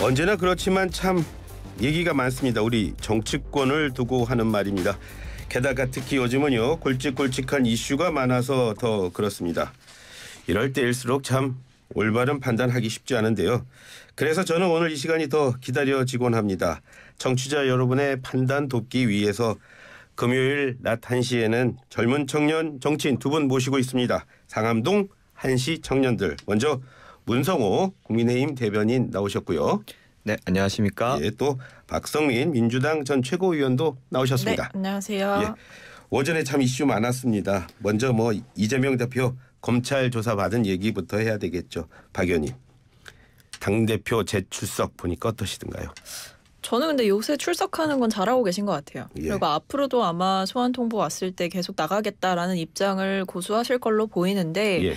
언제나 그렇지만 참 얘기가 많습니다. 우리 정치권을 두고 하는 말입니다. 게다가 특히 요즘은요 굵직굵직한 이슈가 많아서 더 그렇습니다. 이럴 때일수록 참 올바른 판단하기 쉽지 않은데요. 그래서 저는 오늘 이 시간이 더 기다려지곤 합니다. 청취자 여러분의 판단 돕기 위해서 금요일 낮 1시에는 젊은 청년 정치인 두 분 모시고 있습니다. 상암동 1시 청년들. 먼저 문성호 국민의힘 대변인 나오셨고요. 네, 안녕하십니까. 예, 또 박성민 민주당 전 최고위원도 나오셨습니다. 네, 안녕하세요. 예, 오전에 참 이슈 많았습니다. 먼저 이재명 대표 검찰 조사 받은 얘기부터 해야 되겠죠. 박 의원님. 당대표 재출석 보니까 어떠시던가요? 저는 근데 요새 출석하는 건 잘하고 계신 것 같아요. 예. 그리고 앞으로도 아마 소환 통보 왔을 때 계속 나가겠다라는 입장을 고수하실 걸로 보이는데 예.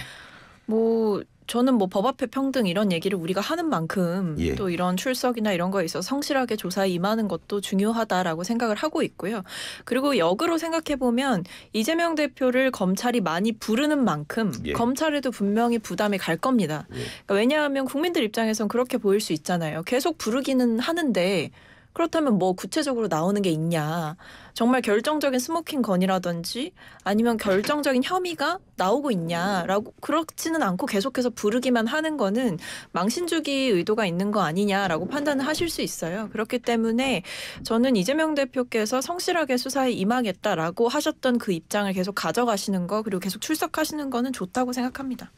저는 법 앞에 평등 이런 얘기를 우리가 하는 만큼 예. 또 이런 출석이나 이런 거에 있어서 성실하게 조사에 임하는 것도 중요하다라고 생각을 하고 있고요. 그리고 역으로 생각해 보면 이재명 대표를 검찰이 많이 부르는 만큼 예. 검찰에도 분명히 부담이 갈 겁니다. 예. 그러니까 왜냐하면 국민들 입장에선 그렇게 보일 수 있잖아요. 계속 부르기는 하는데 그렇다면 구체적으로 나오는 게 있냐. 정말 결정적인 스모킹 건이라든지 아니면 결정적인 혐의가 나오고 있냐라고 그렇지는 않고 계속해서 부르기만 하는 거는 망신 주기 의도가 있는 거 아니냐라고 판단을 하실 수 있어요. 그렇기 때문에 저는 이재명 대표께서 성실하게 수사에 임하겠다라고 하셨던 그 입장을 계속 가져가시는 거 그리고 계속 출석하시는 거는 좋다고 생각합니다.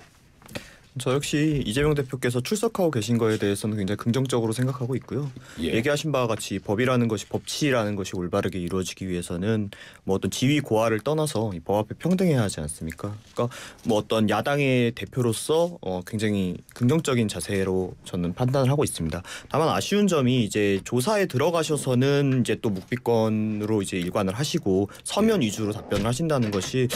저 역시 이재명 대표께서 출석하고 계신 거에 대해서는 굉장히 긍정적으로 생각하고 있고요. 예. 얘기하신 바와 같이 법이라는 것이 법치라는 것이 올바르게 이루어지기 위해서는 어떤 지위 고하를 떠나서 이 법 앞에 평등해야 하지 않습니까? 그러니까 어떤 야당의 대표로서 굉장히 긍정적인 자세로 저는 판단을 하고 있습니다. 다만 아쉬운 점이 이제 조사에 들어가셔서는 이제 또 묵비권으로 이제 일관을 하시고 서면 위주로 답변을 하신다는 것이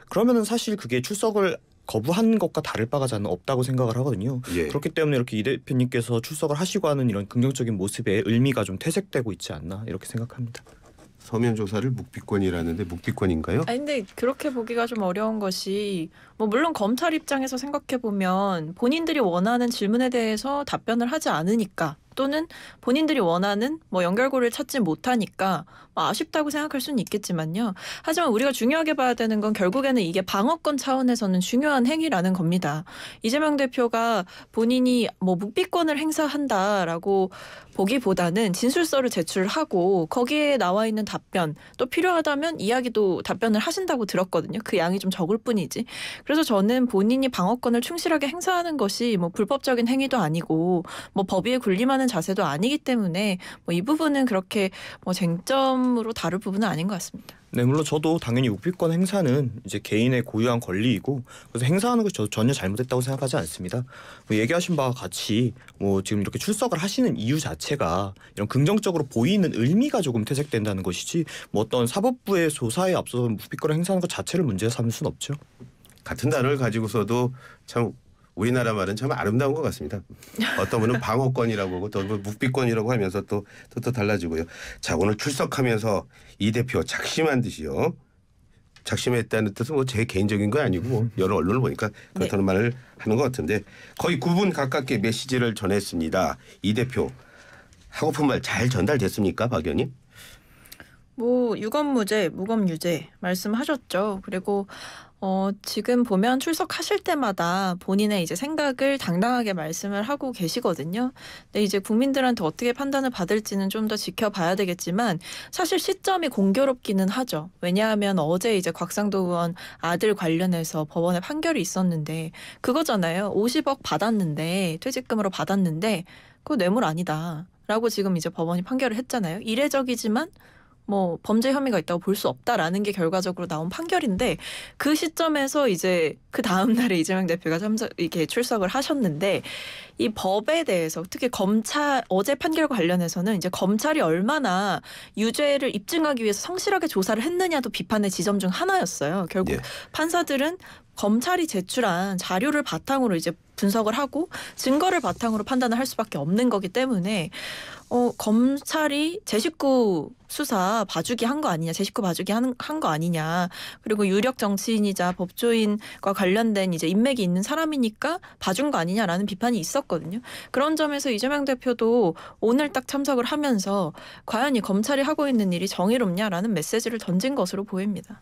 그러면은 사실 그게 출석을 거부한 것과 다를 바가 저는 없다고 생각을 하거든요. 예. 그렇기 때문에 이렇게 이 대표님께서 출석을 하시고 하는 이런 긍정적인 모습에 의미가 좀 퇴색되고 있지 않나 이렇게 생각합니다. 서면 조사를 묵비권이라는데 묵비권인가요? 근데 그렇게 보기가 좀 어려운 것이 물론 검찰 입장에서 생각해 보면 본인들이 원하는 질문에 대해서 답변을 하지 않으니까 또는 본인들이 원하는 연결고리를 찾지 못하니까 아쉽다고 생각할 수는 있겠지만요. 하지만 우리가 중요하게 봐야 되는 건 결국에는 이게 방어권 차원에서는 중요한 행위라는 겁니다. 이재명 대표가 본인이 묵비권을 행사한다라고 보기보다는 진술서를 제출하고 거기에 나와 있는 답변 또 필요하다면 이야기도 답변을 하신다고 들었거든요. 그 양이 좀 적을 뿐이지. 그래서 저는 본인이 방어권을 충실하게 행사하는 것이 불법적인 행위도 아니고 법위에 군림하는 자세도 아니기 때문에 이 부분은 그렇게 쟁점으로 다룰 부분은 아닌 것 같습니다. 네, 물론 저도 당연히 묵비권 행사는 이제 개인의 고유한 권리이고 그래서 행사하는 것이 저도 전혀 잘못됐다고 생각하지 않습니다. 얘기하신 바와 같이 지금 이렇게 출석을 하시는 이유 자체가 이런 긍정적으로 보이는 의미가 조금 퇴색된다는 것이지 어떤 사법부의 조사에 앞서서 묵비권을 행사하는 것 자체를 문제 삼을 수는 없죠. 같은 단어를 가지고서도 참 우리나라 말은 참 아름다운 것 같습니다. 어떤 분은 방어권이라고 하고 또 묵비권이라고 하면서 또 달라지고요. 자, 오늘 출석하면서 이 대표 작심한 듯이요. 작심했다는 뜻은 제 개인적인 거 아니고 여러 언론을 보니까 그렇다는 말을 하는 것 같은데 거의 9분 가깝게 메시지를 전했습니다. 이 대표 하고픈 말 잘 전달됐습니까, 박 의원님? 유검무죄, 무검유죄 말씀하셨죠. 그리고 지금 보면 출석하실 때마다 본인의 이제 생각을 당당하게 말씀을 하고 계시거든요. 근데 이제 국민들한테 어떻게 판단을 받을지는 좀 더 지켜봐야 되겠지만 사실 시점이 공교롭기는 하죠. 왜냐하면 어제 이제 곽상도 의원 아들 관련해서 법원에 판결이 있었는데 그거잖아요. 50억 받았는데 퇴직금으로 받았는데 그거 뇌물 아니다라고 지금 이제 법원이 판결을 했잖아요. 이례적이지만 범죄 혐의가 있다고 볼 수 없다라는 게 결과적으로 나온 판결인데 그 시점에서 이제 그 다음 날에 이재명 대표가 이렇게 출석을 하셨는데 이 법에 대해서 특히 검찰 어제 판결과 관련해서는 이제 검찰이 얼마나 유죄를 입증하기 위해서 성실하게 조사를 했느냐도 비판의 지점 중 하나였어요. 결국 판사들은 검찰이 제출한 자료를 바탕으로 이제 분석을 하고 증거를 바탕으로 판단을 할 수밖에 없는 거기 때문에 검찰이 제 식구 수사 봐주기 한 거 아니냐, 제 식구 봐주기 한 거 아니냐, 그리고 유력 정치인이자 법조인과 관련된 이제 인맥이 있는 사람이니까 봐준 거 아니냐라는 비판이 있었거든요. 그런 점에서 이재명 대표도 오늘 딱 참석을 하면서 과연 이 검찰이 하고 있는 일이 정의롭냐라는 메시지를 던진 것으로 보입니다.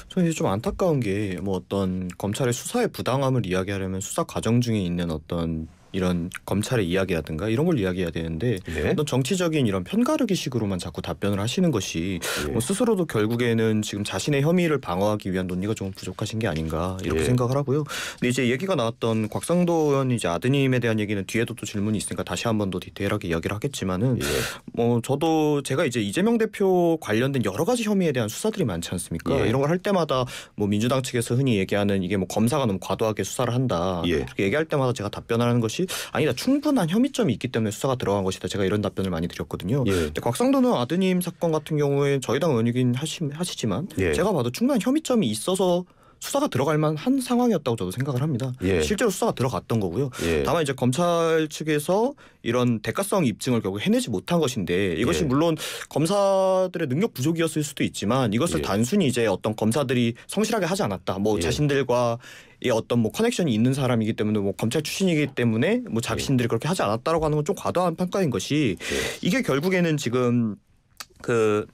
저는 이제 좀 안타까운 게 뭐 어떤 검찰의 수사의 부당함을 이야기하려면 수사 과정 중에 있는 어떤 이런 검찰의 이야기라든가 이런 걸 이야기해야 되는데 네. 어떤 정치적인 이런 편가르기식으로만 자꾸 답변을 하시는 것이 예. 뭐 스스로도 결국에는 지금 자신의 혐의를 방어하기 위한 논리가 좀 부족하신 게 아닌가 이렇게 예. 생각을 하고요. 근데 이제 얘기가 나왔던 곽상도 의원 이제 아드님에 대한 얘기는 뒤에도 또 질문이 있으니까 다시 한 번 더 디테일하게 이야기를 하겠지만은 예. 뭐 저도 제가 이제 이재명 대표 관련된 여러 가지 혐의에 대한 수사들이 많지 않습니까? 예. 이런 걸 할 때마다 뭐 민주당 측에서 흔히 얘기하는 이게 뭐 검사가 너무 과도하게 수사를 한다. 예. 이렇게 얘기할 때마다 제가 답변을 하는 것이 아니다. 충분한 혐의점이 있기 때문에 수사가 들어간 것이다. 제가 이런 답변을 많이 드렸거든요. 예. 근데 곽상도는 아드님 사건 같은 경우에 저희 당 의원이긴 하시지만 예. 제가 봐도 충분한 혐의점이 있어서 수사가 들어갈 만한 상황이었다고 저도 생각을 합니다. 예. 실제로 수사가 들어갔던 거고요. 예. 다만 이제 검찰 측에서 이런 대가성 입증을 결국 해내지 못한 것인데 이것이 예. 물론 검사들의 능력 부족이었을 수도 있지만 이것을 예. 단순히 이제 어떤 검사들이 성실하게 하지 않았다. 뭐 예. 자신들과 이 어떤 뭐 커넥션이 있는 사람이기 때문에 뭐 검찰 출신이기 때문에 뭐 자신들이 그렇게 하지 않았다라고 하는 건 좀 과도한 평가인 것이 이게 결국에는 지금 그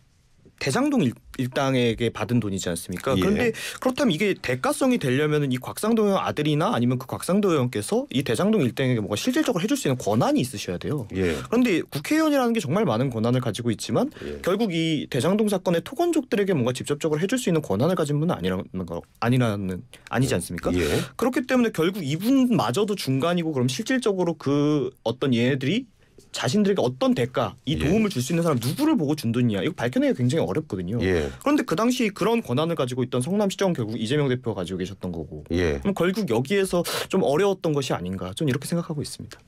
대장동 일당에게 받은 돈이지 않습니까? 예. 그런데 그렇다면 이게 대가성이 되려면은 이 곽상도 의원 아들이나 아니면 그 곽상도 의원께서 이 대장동 일당에게 뭔가 실질적으로 해줄 수 있는 권한이 있으셔야 돼요. 예. 그런데 국회의원이라는 게 정말 많은 권한을 가지고 있지만 예. 결국 이 대장동 사건의 토건족들에게 뭔가 직접적으로 해줄 수 있는 권한을 가진 분은 아니지 않습니까? 예. 그렇기 때문에 결국 이분마저도 중간이고 그럼 실질적으로 그 어떤 얘네들이 자신들에게 어떤 대가, 이 예. 도움을 줄 수 있는 사람 누구를 보고 준 돈이냐 이거 밝혀내기가 굉장히 어렵거든요. 예. 그런데 그 당시 그런 권한을 가지고 있던 성남시장은 결국 이재명 대표가 가지고 계셨던 거고 예. 그럼 결국 여기에서 좀 어려웠던 것이 아닌가 저는 이렇게 생각하고 있습니다.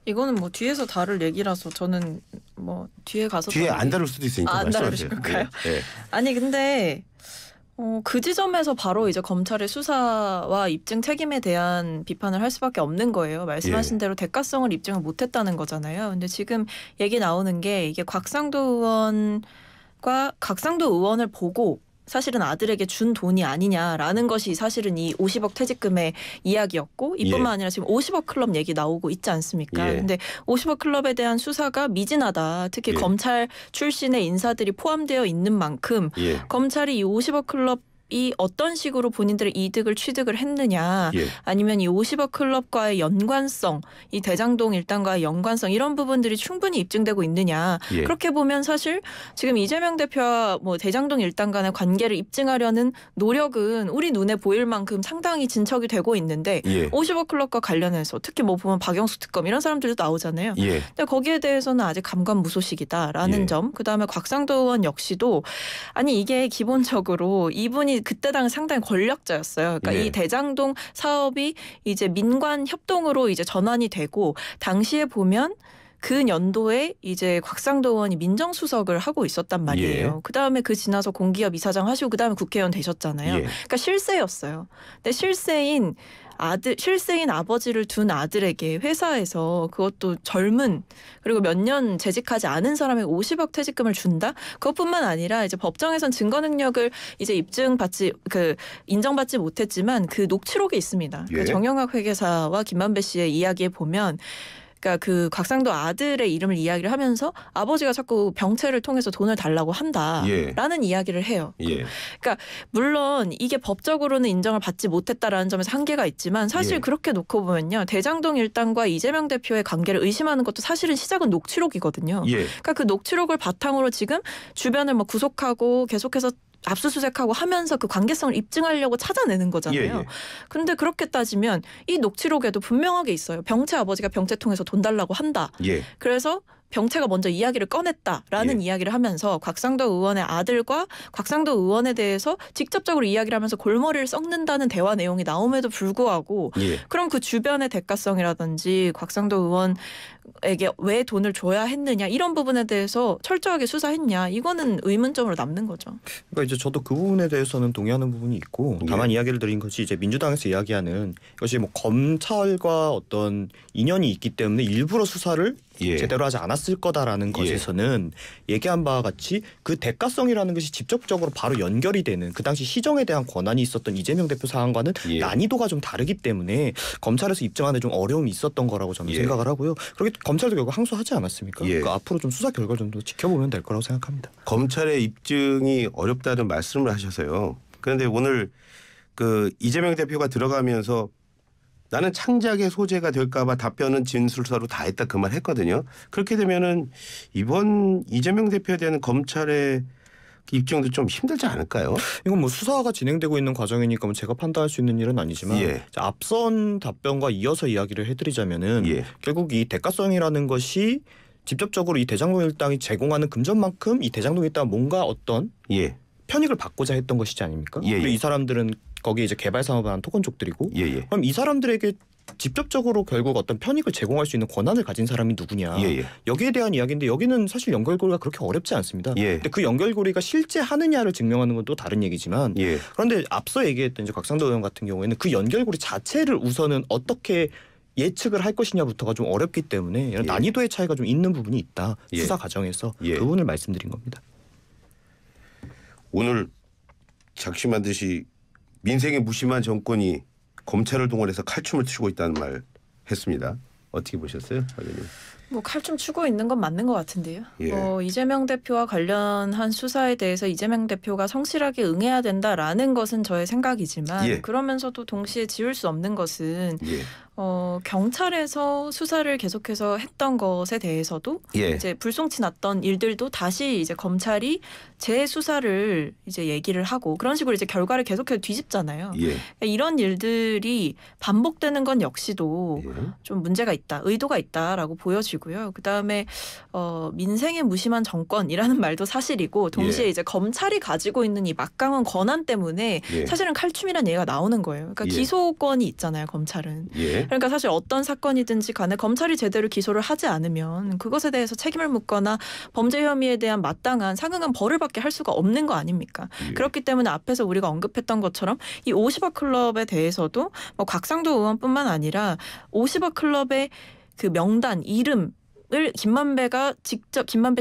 이거는 뭐 뒤에서 다룰 얘기라서 저는 뭐 뒤에 가서 뒤에 안 다룰 수도 있으니까 안 말씀하세요. 다루실 건가요? 예. 예. 아니 근데 그 지점에서 바로 이제 검찰의 수사와 입증 책임에 대한 비판을 할 수밖에 없는 거예요. 말씀하신 예. 대로 대가성을 입증을 못했다는 거잖아요. 근데 지금 얘기 나오는 게 이게 곽상도 의원을 보고 사실은 아들에게 준 돈이 아니냐라는 것이 사실은 이 50억 퇴직금의 이야기였고 이뿐만 예. 아니라 지금 50억 클럽 얘기 나오고 있지 않습니까? 예. 근데 50억 클럽에 대한 수사가 미진하다. 특히 예. 검찰 출신의 인사들이 포함되어 있는 만큼 예. 검찰이 이 50억 클럽이 어떤 식으로 본인들의 이득을 취득을 했느냐 예. 아니면 이 50억 클럽과의 연관성, 이 대장동 일당과의 연관성 이런 부분들이 충분히 입증되고 있느냐. 예. 그렇게 보면 사실 지금 이재명 대표와 뭐 대장동 일당 간의 관계를 입증하려는 노력은 우리 눈에 보일 만큼 상당히 진척이 되고 있는데 예. 50억 클럽과 관련해서 특히 뭐 보면 박영수 특검 이런 사람들도 나오잖아요. 예. 근데 거기에 대해서는 아직 감감무소식이다라는 예. 점. 그다음에 곽상도 의원 역시도 아니 이게 기본적으로 이분이 그때 당시 상당히 권력자였어요. 그러니까 예. 이 대장동 사업이 이제 민관 협동으로 이제 전환이 되고 당시에 보면 그 연도에 이제 곽상도 의원이 민정수석을 하고 있었단 말이에요. 예. 그다음에 그 지나서 공기업 이사장 하시고 그다음에 국회의원 되셨잖아요. 예. 그러니까 실세였어요. 근데 실세인 아버지를 둔 아들에게 회사에서 그것도 젊은 그리고 몇 년 재직하지 않은 사람에게 50억 퇴직금을 준다? 그것뿐만 아니라 이제 법정에선 증거 능력을 이제 인정받지 못했지만 그 녹취록이 있습니다. 예. 그 정영학 회계사와 김만배 씨의 이야기에 보면 그러니까 그 곽상도 아들의 이름을 이야기를 하면서 아버지가 자꾸 병채를 통해서 돈을 달라고 한다라는 예. 이야기를 해요. 예. 그러니까 물론 이게 법적으로는 인정을 받지 못했다라는 점에서 한계가 있지만 사실 예. 그렇게 놓고 보면요. 대장동 일당과 이재명 대표의 관계를 의심하는 것도 사실은 시작은 녹취록이거든요. 예. 그러니까 그 녹취록을 바탕으로 지금 주변을 뭐 구속하고 계속해서 압수수색하고 하면서 그 관계성을 입증하려고 찾아내는 거잖아요. 예, 예. 근데 그렇게 따지면 이 녹취록에도 분명하게 있어요. 병채 아버지가 병채 통해서 돈 달라고 한다. 예. 그래서 병채가 먼저 이야기를 꺼냈다라는 예. 이야기를 하면서 곽상도 의원의 아들과 곽상도 의원에 대해서 직접적으로 이야기를 하면서 골머리를 썩는다는 대화 내용이 나옴에도 불구하고 예. 그럼 그 주변의 대가성이라든지 곽상도 의원 에게 왜 돈을 줘야 했느냐 이런 부분에 대해서 철저하게 수사했냐 이거는 의문점으로 남는 거죠. 그러니까 이제 저도 그 부분에 대해서는 동의하는 부분이 있고 다만 이야기를 드린 것이 이제 민주당에서 이야기하는 것이 뭐 검찰과 어떤 인연이 있기 때문에 일부러 수사를 제대로 하지 않았을 거다라는 것에서는 얘기한 바와 같이 그 대가성이라는 것이 직접적으로 바로 연결이 되는 그 당시 시정에 대한 권한이 있었던 이재명 대표 사안과는 난이도가 좀 다르기 때문에 검찰에서 입증하는 좀 어려움이 있었던 거라고 저는 생각을 하고요. 그렇게 검찰도 결국 항소하지 않았습니까? 그러니까 앞으로 좀 수사 결과 좀 더 지켜보면 될 거라고 생각합니다. 검찰의 입증이 어렵다는 말씀을 하셔서요. 그런데 오늘 그 이재명 대표가 들어가면서 나는 창작의 소재가 될까 봐 답변은 진술서로 다 했다 그 말 했거든요. 그렇게 되면은 이번 이재명 대표에 대한 검찰의 입증도 좀 힘들지 않을까요? 이건 뭐 수사가 진행되고 있는 과정이니까 뭐 제가 판단할 수 있는 일은 아니지만 앞선 답변과 이어서 이야기를 해드리자면은 결국 이 대가성이라는 것이 직접적으로 이 대장동 일당이 제공하는 금전만큼 이 대장동 일당 뭔가 어떤 편익을 받고자 했던 것이지 아닙니까? 그리고 이 사람들은 거기에 이제 개발 사업을 한 토건족들이고 그럼 이 사람들에게 직접적으로 결국 어떤 편익을 제공할 수 있는 권한을 가진 사람이 누구냐 여기에 대한 이야기인데 여기는 사실 연결고리가 그렇게 어렵지 않습니다. 근데 그 연결고리가 실제 하느냐를 증명하는 건 또 다른 얘기지만 그런데 앞서 얘기했던 이제 곽상도 의원 같은 경우에는 그 연결고리 자체를 우선은 어떻게 예측을 할 것이냐부터가 좀 어렵기 때문에 이런 난이도의 차이가 좀 있는 부분이 있다. 수사 과정에서 그 부분을 말씀드린 겁니다. 오늘 작심한 듯이 민생에 무심한 정권이 검찰을 동원해서 칼춤을 추고 있다는 말 했습니다. 어떻게 보셨어요? 뭐 칼춤 추고 있는 건 맞는 것 같은데요. 이재명 대표와 관련한 수사에 대해서 이재명 대표가 성실하게 응해야 된다라는 것은 저의 생각이지만 그러면서도 동시에 지울 수 없는 것은 경찰에서 수사를 계속해서 했던 것에 대해서도 이제 불송치 났던 일들도 다시 이제 검찰이 재수사를 이제 얘기를 하고 그런 식으로 이제 결과를 계속해서 뒤집잖아요. 이런 일들이 반복되는 건 역시도 좀 문제가 있다, 의도가 있다라고 보여지고요. 그 다음에 민생에 무심한 정권이라는 말도 사실이고 동시에 이제 검찰이 가지고 있는 이 막강한 권한 때문에 사실은 칼춤이라는 얘기가 나오는 거예요. 그러니까 기소권이 있잖아요, 검찰은. 그러니까 사실 어떤 사건이든지 간에 검찰이 제대로 기소를 하지 않으면 그것에 대해서 책임을 묻거나 범죄 혐의에 대한 마땅한 상응한 벌을 받게 할 수가 없는 거 아닙니까? 그렇기 때문에 앞에서 우리가 언급했던 것처럼 이 50억 클럽에 대해서도 뭐 곽상도 의원뿐만 아니라 50억 클럽의 그 명단 이름 김만배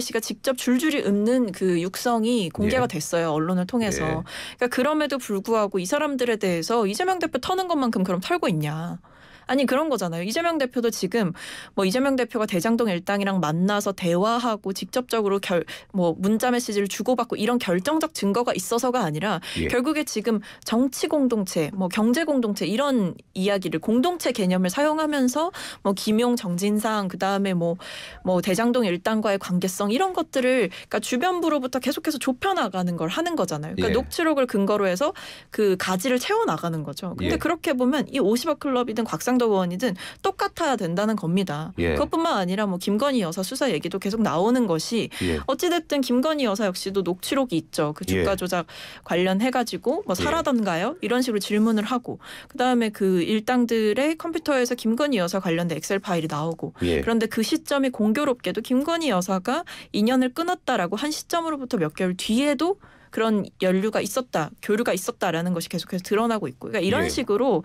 씨가 직접 줄줄이 읊는 그 육성이 공개가 됐어요. 언론을 통해서. 그러니까 그럼에도 불구하고 이 사람들에 대해서 이재명 대표 터는 것만큼 그럼 털고 있냐. 아니 그런 거잖아요. 이재명 대표도 지금 뭐 이재명 대표가 대장동 일당이랑 만나서 대화하고 직접적으로 뭐 문자 메시지를 주고받고 이런 결정적 증거가 있어서가 아니라 결국에 지금 정치 공동체, 뭐 경제 공동체 이런 이야기를 공동체 개념을 사용하면서 뭐 김용 정진상 그다음에 뭐 대장동 일당과의 관계성 이런 것들을 그러니까 주변부로부터 계속해서 좁혀나가는 걸 하는 거잖아요. 그러니까 녹취록을 근거로 해서 그 가지를 채워나가는 거죠. 근데 그렇게 보면 이 50억 클럽이든 곽상도 의원이든 똑같아야 된다는 겁니다. 그것뿐만 아니라 뭐 김건희 여사 수사 얘기도 계속 나오는 것이 어찌됐든 김건희 여사 역시도 녹취록이 있죠. 그 주가 조작 관련해가지고 뭐 사라던가요? 이런 식으로 질문을 하고 그다음에 그 일당들의 컴퓨터에서 김건희 여사 관련된 엑셀 파일이 나오고 그런데 그 시점이 공교롭게도 김건희 여사가 인연을 끊었다라고 한 시점으로부터 몇 개월 뒤에도 그런 연류가 있었다, 교류가 있었다라는 것이 계속해서 드러나고 있고 그러니까 이런 식으로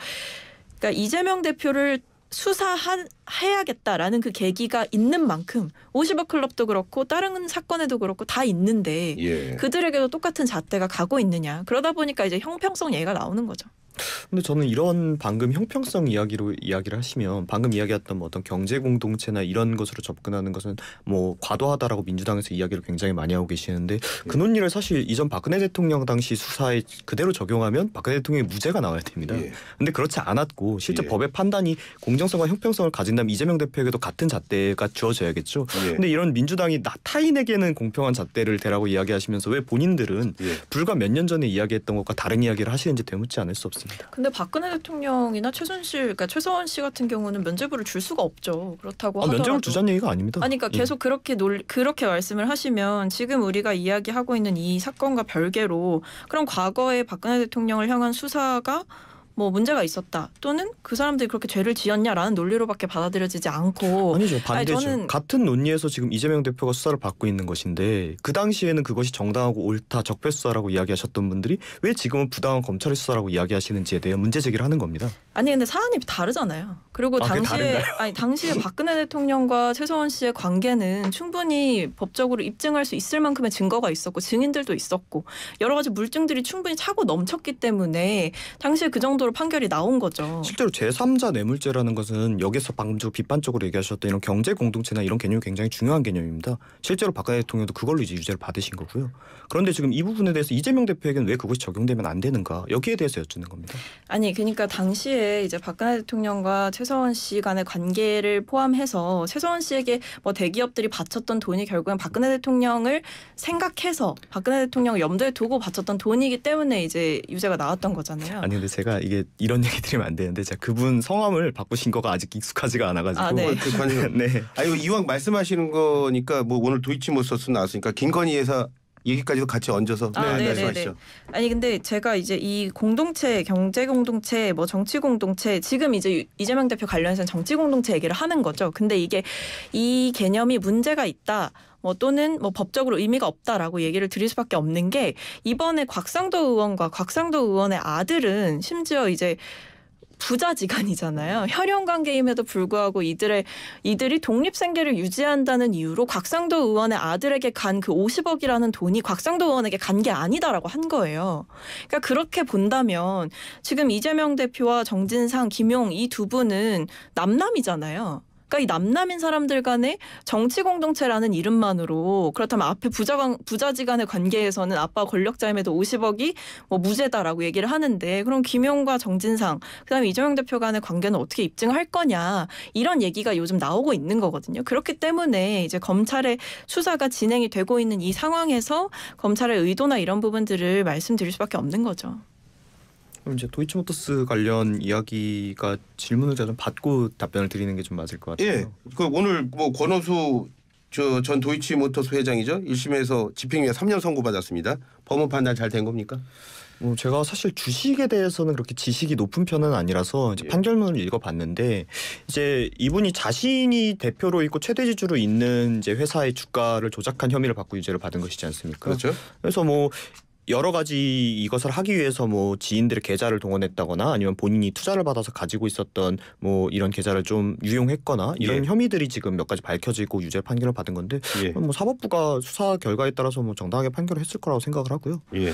그러니까 이재명 대표를 수사해야겠다라는 그 계기가 있는 만큼 50억 클럽도 그렇고 다른 사건에도 그렇고 다 있는데 그들에게도 똑같은 잣대가 가고 있느냐. 그러다 보니까 이제 형평성 얘기가 나오는 거죠. 근데 저는 이런 방금 형평성 이야기를 하시면 방금 이야기했던 뭐 어떤 경제 공동체나 이런 것으로 접근하는 것은 뭐 과도하다라고 민주당에서 이야기를 굉장히 많이 하고 계시는데 그 논리를 사실 이전 박근혜 대통령 당시 수사에 그대로 적용하면 박근혜 대통령의 무죄가 나와야 됩니다. 근데 그렇지 않았고 실제 법의 판단이 공정성과 형평성을 가진다면 이재명 대표에게도 같은 잣대가 주어져야겠죠. 근데 이런 민주당이 타인에게는 공평한 잣대를 대라고 이야기하시면서 왜 본인들은 불과 몇 년 전에 이야기했던 것과 다른 이야기를 하시는지 되묻지 않을 수 없습니다. 근데 박근혜 대통령이나 최서원 씨 같은 경우는 면죄부를 줄 수가 없죠. 그렇다고 하더라도 면죄부를 주자는 얘기가 아닙니다. 아니 그러니까 계속 그렇게 말씀을 하시면 지금 우리가 이야기하고 있는 이 사건과 별개로 그럼 과거에 박근혜 대통령을 향한 수사가 뭐 문제가 있었다 또는 그 사람들이 그렇게 죄를 지었냐라는 논리로밖에 받아들여지지 않고 아니죠. 반대죠. 아니, 저는 같은 논리에서 지금 이재명 대표가 수사를 받고 있는 것인데 그 당시에는 그것이 정당하고 옳다 적폐수사라고 이야기하셨던 분들이 왜 지금은 부당한 검찰의 수사라고 이야기하시는지에 대한 문제 제기를 하는 겁니다. 아니 근데 사안이 다르잖아요. 그리고 당시에 박근혜 대통령과 최서원 씨의 관계는 충분히 법적으로 입증할 수 있을 만큼의 증거가 있었고 증인들도 있었고 여러 가지 물증들이 충분히 차고 넘쳤기 때문에 당시에 그 정도로 판결이 나온 거죠. 실제로 제3자 뇌물죄라는 것은 여기서 방금 저 비판적으로 얘기하셨던 이런 경제 공동체나 이런 개념이 굉장히 중요한 개념입니다. 실제로 박근혜 대통령도 그걸로 이제 유죄를 받으신 거고요. 그런데 지금 이 부분에 대해서 이재명 대표에게는 왜 그것이 적용되면 안 되는가 여기에 대해서 여쭙는 겁니다. 아니 그러니까 당시에 이제 박근혜 대통령과 최서원 씨 간의 관계를 포함해서 최서원 씨에게 뭐 대기업들이 바쳤던 돈이 결국엔 박근혜 대통령을 생각해서 박근혜 대통령을 염두에 두고 바쳤던 돈이기 때문에 이제 유죄가 나왔던 거잖아요. 아니 근데 제가 이게 이런 얘기 드리면 안 되는데 제가 그분 성함을 바꾸신 거가 아직 익숙하지가 않아가지고. 아, 네. 그 관련. 네. 아유 이왕 말씀하시는 거니까 뭐 오늘 도이치모터스 나왔으니까 김건희 여사 얘기까지도 같이 얹어서 말씀하시죠. 아니 근데 제가 이제 이 공동체, 경제 공동체, 뭐 정치 공동체 지금 이제 이재명 대표 관련해서는 정치 공동체 얘기를 하는 거죠. 근데 이게 이 개념이 문제가 있다. 뭐 또는 뭐 법적으로 의미가 없다라고 얘기를 드릴 수밖에 없는 게 이번에 곽상도 의원과 곽상도 의원의 아들은 심지어 이제 부자지간이잖아요. 혈연 관계임에도 불구하고 이들이 독립생계를 유지한다는 이유로 곽상도 의원의 아들에게 간 그 50억이라는 돈이 곽상도 의원에게 간 게 아니다라고 한 거예요. 그러니까 그렇게 본다면 지금 이재명 대표와 정진상, 김용 이 두 분은 남남이잖아요. 그러니까 이 남남인 사람들 간의 정치 공동체라는 이름만으로 그렇다면 앞에 부자지간의 관계에서는 아빠 권력자임에도 50억이 뭐 무죄다라고 얘기를 하는데 그럼 김용과 정진상 그다음에 이재명 대표 간의 관계는 어떻게 입증할 거냐 이런 얘기가 요즘 나오고 있는 거거든요. 그렇기 때문에 이제 검찰의 수사가 진행이 되고 있는 이 상황에서 검찰의 의도나 이런 부분들을 말씀드릴 수밖에 없는 거죠. 그럼 이제 도이치모터스 관련 이야기가 질문을 제가 좀 받고 답변을 드리는 게 좀 맞을 것 같아요. 예, 그 오늘 뭐 권오수 전 도이치모터스 회장이죠. 1심에서 집행유예 3년 선고받았습니다. 법원 판단 잘 된 겁니까? 뭐 제가 사실 주식에 대해서는 그렇게 지식이 높은 편은 아니라서 이제 판결문을 읽어봤는데 이제 이분이 자신이 대표로 있고 최대 지주로 있는 이제 회사의 주가를 조작한 혐의를 받고 유죄를 받은 것이지 않습니까? 그렇죠. 그래서 뭐 여러 가지 이것을 하기 위해서 뭐 지인들의 계좌를 동원했다거나 아니면 본인이 투자를 받아서 가지고 있었던 뭐 이런 계좌를 좀 유용했거나 이런 혐의들이 지금 몇 가지 밝혀지고 유죄 판결을 받은 건데 뭐 사법부가 수사 결과에 따라서 뭐 정당하게 판결을 했을 거라고 생각을 하고요. 예.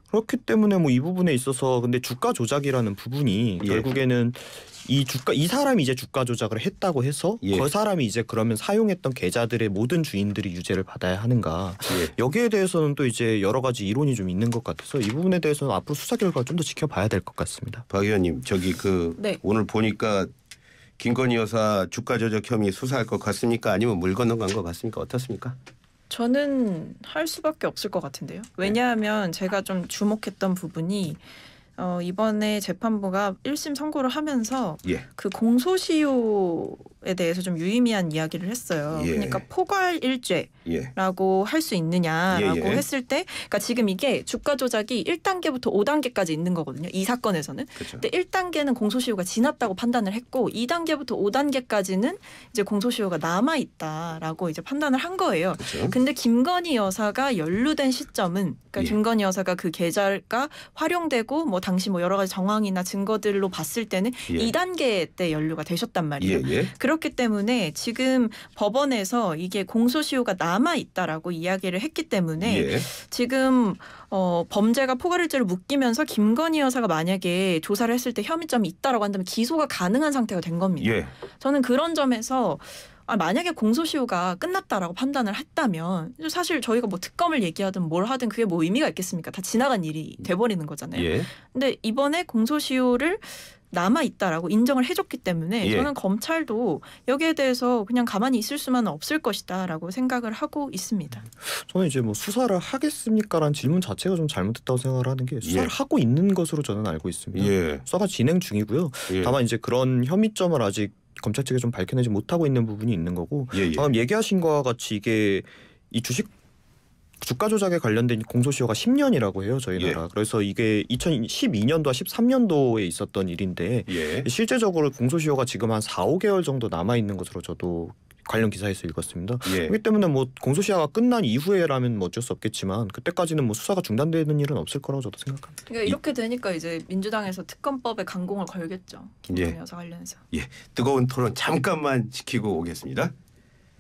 그렇기 때문에 뭐 이 부분에 있어서 근데 주가 조작이라는 부분이 결국에는 이 사람이 이제 주가 조작을 했다고 해서 그 사람이 이제 그러면 사용했던 계좌들의 모든 주인들이 유죄를 받아야 하는가 여기에 대해서는 또 이제 여러 가지 이론이 좀 있는 것 같아서 이 부분에 대해서는 앞으로 수사 결과를 좀 더 지켜봐야 될 것 같습니다. 박 의원님 저기 오늘 보니까 김건희 여사 주가 조작 혐의 수사할 것 같습니까? 아니면 물 건너간 것 같습니까? 어떻습니까? 저는 할 수밖에 없을 것 같은데요. 왜냐하면 제가 좀 주목했던 부분이 이번에 재판부가 1심 선고를 하면서 그 공소시효에 대해서 좀 유의미한 이야기를 했어요. 그러니까 포괄일죄라고 할 수 있느냐라고 했을 때 그러니까 지금 이게 주가 조작이 1단계부터 5단계까지 있는 거거든요. 이 사건에서는. 그렇죠. 근데 1단계는 공소시효가 지났다고 판단을 했고 2단계부터 5단계까지는 이제 공소시효가 남아있다라고 이제 판단을 한 거예요. 그렇죠. 근데 김건희 여사가 연루된 시점은 그러니까 김건희 여사가 그 계좌가 활용되고 뭐 당시 뭐 여러 가지 정황이나 증거들로 봤을 때는 2단계 때 연루가 되셨단 말이에요. 그렇기 때문에 지금 법원에서 이게 공소시효가 남아 있다라고 이야기를 했기 때문에 지금 범죄가 포괄일죄로 묶이면서 김건희 여사가 만약에 조사를 했을 때 혐의점이 있다라고 한다면 기소가 가능한 상태가 된 겁니다. 저는 그런 점에서 만약에 공소시효가 끝났다라고 판단을 했다면 사실 저희가 뭐 특검을 얘기하든 뭘 하든 그게 뭐 의미가 있겠습니까? 다 지나간 일이 돼버리는 거잖아요. 근데 이번에 공소시효를 남아있다라고 인정을 해줬기 때문에 저는 검찰도 여기에 대해서 그냥 가만히 있을 수만은 없을 것이다라고 생각을 하고 있습니다. 저는 이제 뭐 수사를 하겠습니까라는 질문 자체가 좀 잘못됐다고 생각을 하는 게 수사를 하고 있는 것으로 저는 알고 있습니다. 수사가 진행 중이고요. 다만 이제 그런 혐의점을 아직 검찰 측에 좀 밝혀내지 못하고 있는 부분이 있는 거고 방금 얘기하신 것과 같이 이게 이 주가 조작에 관련된 공소시효가 10년이라고 해요, 저희 예. 나라. 그래서 이게 2012년도와 13년도에 있었던 일인데 예. 실제적으로 공소시효가 지금 한 4, 5개월 정도 남아 있는 것으로 저도 관련 기사에서 읽었습니다. 예. 그렇기 때문에 뭐 공소시효가 끝난 이후에라면 뭐 어쩔 수 없겠지만 그때까지는 뭐 수사가 중단되는 일은 없을 거라고 저도 생각합니다. 그러니까 이렇게 되니까 이제 민주당에서 특검법에 강공을 걸겠죠. 김건희 예. 여사 관련해서. 뜨거운 토론 잠깐만 지키고 오겠습니다.